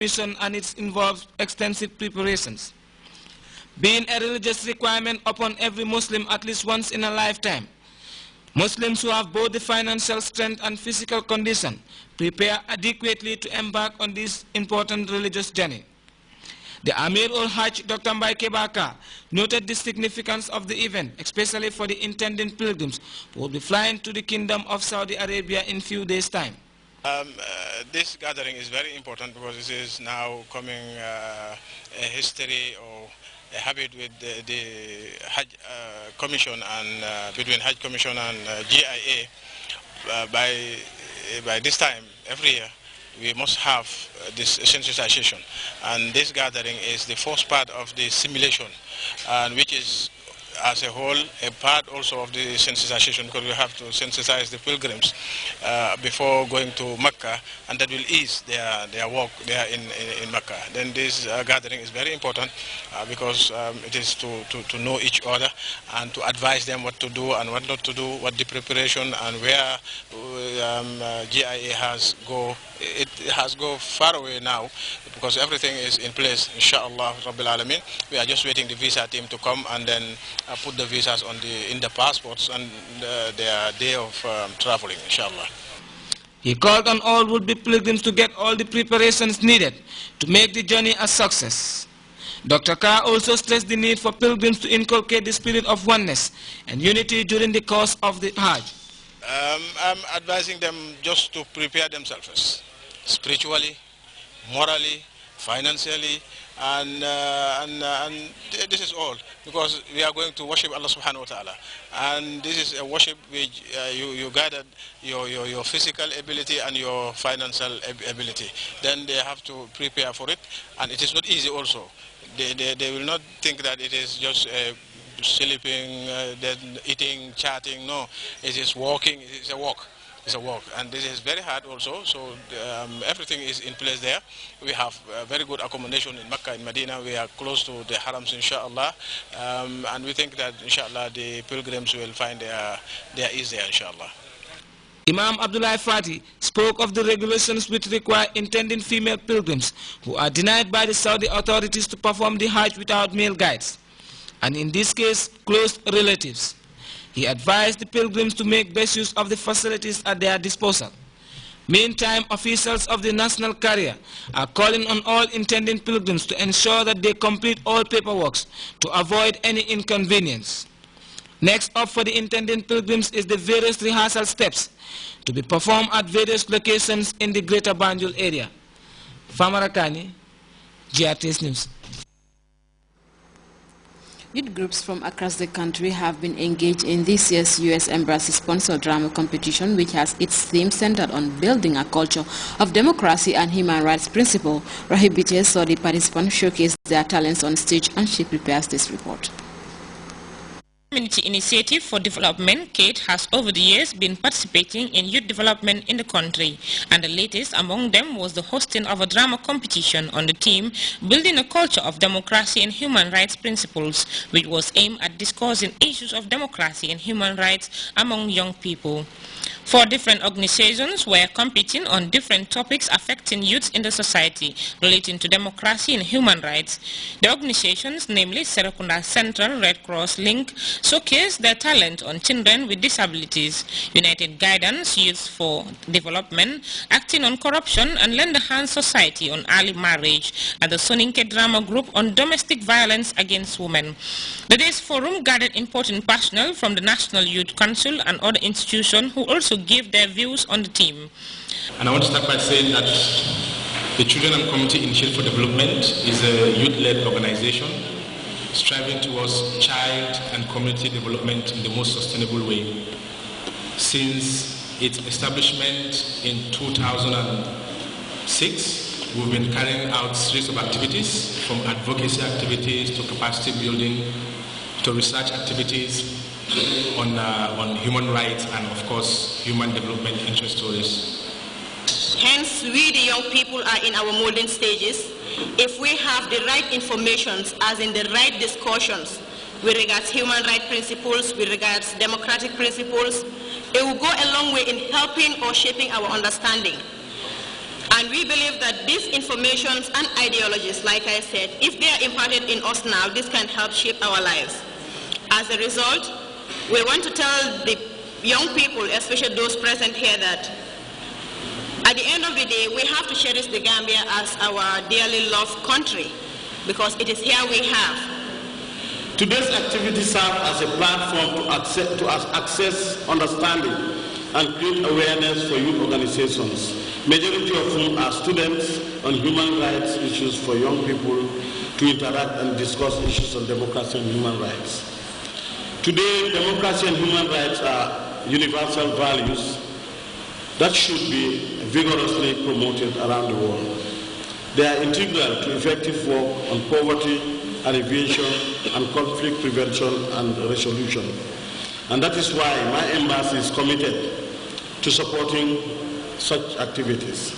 mission, and it involves extensive preparations. Being a religious requirement upon every Muslim at least once in a lifetime, Muslims who have both the financial strength and physical condition prepare adequately to embark on this important religious journey. The Amir-ul-Hajj, Dr. Mbaike Baka, noted the significance of the event, especially for the intending pilgrims who will be flying to the Kingdom of Saudi Arabia in few days' time. This gathering is very important because this is now coming a history or a habit with the Hajj Commission and between Hajj Commission and GIA. By this time, every year, we must have this sensitization, and this gathering is the first part of the simulation, and which is as a whole a part also of the sensitization, because we have to sensitize the pilgrims before going to Mecca, and that will ease their walk there in Mecca. Then this gathering is very important because it is to know each other and to advise them what to do and what not to do, what the preparation and where GIA has go. It has go far away now because everything is in place, inshallah Rabbil Alameen. We are just waiting the visa team to come and then put the visas on in the passports and their day of traveling, inshallah. He called on all would-be pilgrims to get all the preparations needed to make the journey a success. Dr. Carr also stressed the need for pilgrims to inculcate the spirit of oneness and unity during the course of the Hajj. I'm advising them just to prepare themselves first, spiritually, morally, financially, and this is all because we are going to worship Allah subhanahu wa ta'ala, and this is a worship which you gathered your physical ability and your financial ability. Then they have to prepare for it, and it is not easy also. They will not think that it is just sleeping, then eating, chatting. No, it is walking. It is a walk. It's a walk, and this is very hard also. So everything is in place there. We have very good accommodation in Mecca, in Medina. We are close to the harams, inshallah, and we think that inshallah the pilgrims will find their ease there, inshallah. Imam Abdullah Fati spoke of the regulations which require intending female pilgrims who are denied by the Saudi authorities to perform the Hajj without male guides, and in this case, close relatives. He advised the pilgrims to make best use of the facilities at their disposal. Meantime, officials of the national carrier are calling on all intending pilgrims to ensure that they complete all paperwork to avoid any inconvenience. Next up for the intending pilgrims is the various rehearsal steps to be performed at various locations in the Greater Banjul area. Famarakani, Grts News. Youth groups from across the country have been engaged in this year's U.S. Embassy-sponsored drama competition, which has its theme centered on building a culture of democracy and human rights principle. Rahib Bites saw the participants showcase their talents on stage, and she prepares this report. Community Initiative for Development, KATE, has over the years been participating in youth development in the country, and the latest among them was the hosting of a drama competition on the theme Building a Culture of Democracy and Human Rights Principles, which was aimed at discussing issues of democracy and human rights among young people. 4 different organizations were competing on different topics affecting youth in the society relating to democracy and human rights. The organizations, namely Serekunda Central Red Cross Link, showcased their talent on children with disabilities, United Guidance Youth for Development, Acting on Corruption, and Lend a Hand Society on Early Marriage, and the Soninke Drama Group on Domestic Violence Against Women. The day's forum gathered important personnel from the National Youth Council and other institutions who also gave their views on the team. And I want to start by saying that the Children and Community Initiative for Development is a youth-led organization striving towards child and community development in the most sustainable way. Since its establishment in 2006, we've been carrying out a series of activities, from advocacy activities to capacity building to research activities on human rights and, of course, human development interest stories. Hence, we the young people are in our molding stages. If we have the right information, as in the right discussions with regards to human rights principles, with regards to democratic principles, it will go a long way in helping or shaping our understanding. And we believe that these informations and ideologies, like I said, if they are imparted in us now, this can help shape our lives. As a result, we want to tell the young people, especially those present here, that at the end of the day, we have to cherish the Gambia as our dearly loved country, because it is here we have. Today's activities serve as a platform to access understanding and create awareness for youth organizations, majority of whom are students on human rights issues for young people to interact and discuss issues on democracy and human rights. Today, democracy and human rights are universal values that should be vigorously promoted around the world. They are integral to effective work on poverty, alleviation, and conflict prevention and resolution. And that is why my embassy is committed to supporting such activities.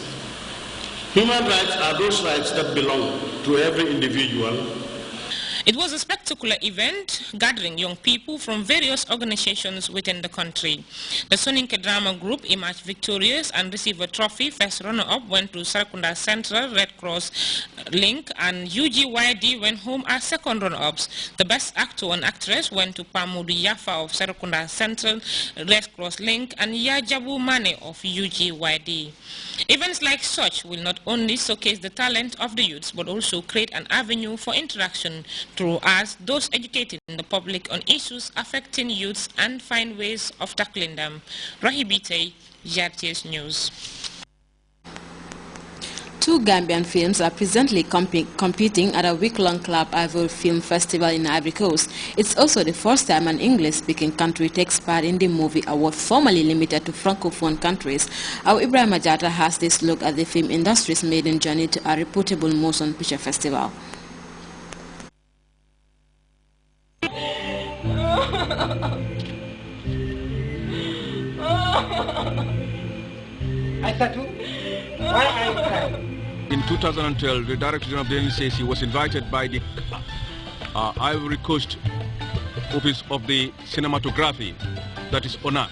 Human rights are those rights that belong to every individual. It was a spectacular event gathering young people from various organizations within the country. The Soninke Drama Group emerged victorious and received a trophy. First runner-up went to Sarakunda Central Red Cross Link, and UGYD went home as second runner-ups. The best actor and actress went to Pamudu Yafa of Sarakunda Central Red Cross Link and Yajabu Mane of UGYD. Events like such will not only showcase the talent of the youths, but also create an avenue for interaction through us, those educating the public on issues affecting youths, and find ways of tackling them. Rahibite, Grts News. Two Gambian films are presently competing at a week-long Club Ivory Film Festival in Ivory Coast. It's also the first time an English-speaking country takes part in the movie award formerly limited to Francophone countries. Our Ibrahim Ajata has this look at the film industry's maiden journey to a reputable motion picture festival. In 2012, the director of the NCAC was invited by the Ivory Coast Office of the Cinematography, that is ONAC.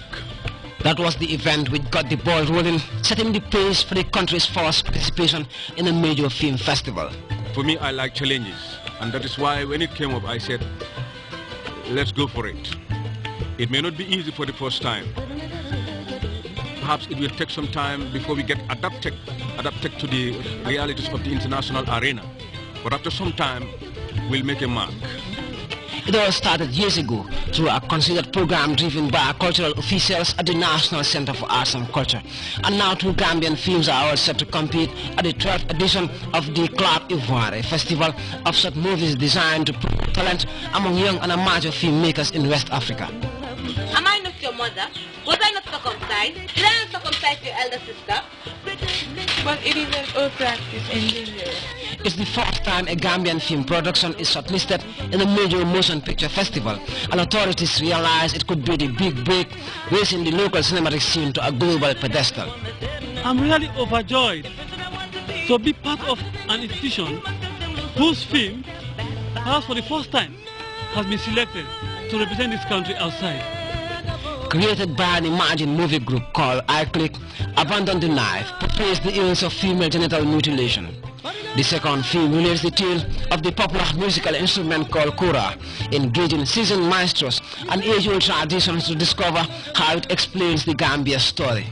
That was the event which got the ball rolling, setting the pace for the country's first participation in a major film festival. For me, I like challenges, and that is why when it came up, I said, let's go for it. It may not be easy for the first time. Perhaps it will take some time before we get adapted to the realities of the international arena. But after some time, we'll make a mark. It all started years ago through a considered program driven by cultural officials at the National Center for Arts and Culture. And now two Gambian films are all set to compete at the 12th edition of the Club Ivoire, a festival of such movies designed to promote talent among young and emerging filmmakers in West Africa. Am I not your mother? Was I not circumcised? Did I not circumcise your elder sister? But it is an old practice in India. It's the first time a Gambian film production is shortlisted in a major motion picture festival, and authorities realize it could be the big break, raising the local cinematic scene to a global pedestal. I'm really overjoyed to be part of an institution whose film, perhaps for the first time, has been selected to represent this country outside. Created by an emerging movie group called iClick, Abandon the Knife portrays the ills of female genital mutilation. The second film relates the tale of the popular musical instrument called kora, engaging seasoned maestros and age-old traditions to discover how it explains the Gambia story.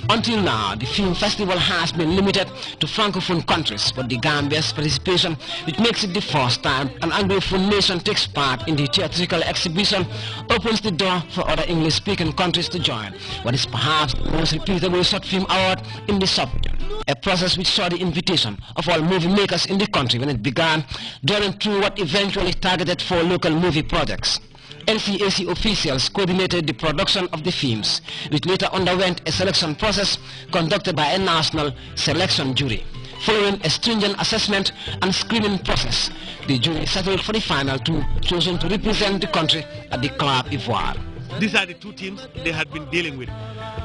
Until now, the film festival has been limited to Francophone countries, but the Gambia's participation, which makes it the first time an Anglophone nation takes part in the theatrical exhibition, opens the door for other English-speaking countries to join what is perhaps the most reputable short film award in the sub-region. A process which saw the invitation of all movie makers in the country when it began, drawing through what eventually targeted 4 local movie projects. NCAC officials coordinated the production of the films, which later underwent a selection process conducted by a national selection jury. Following a stringent assessment and screening process, the jury settled for the final 2 chosen to represent the country at the Club Ivoire. These are the 2 teams they had been dealing with.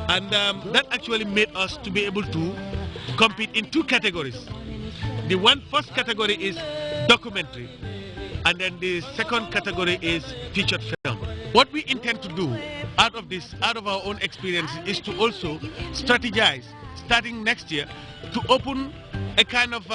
And that actually made us to be able to compete in 2 categories. The first category is documentary, and then the second category is featured film. What we intend to do out of this, out of our own experience, is to also strategize, starting next year, to open a kind of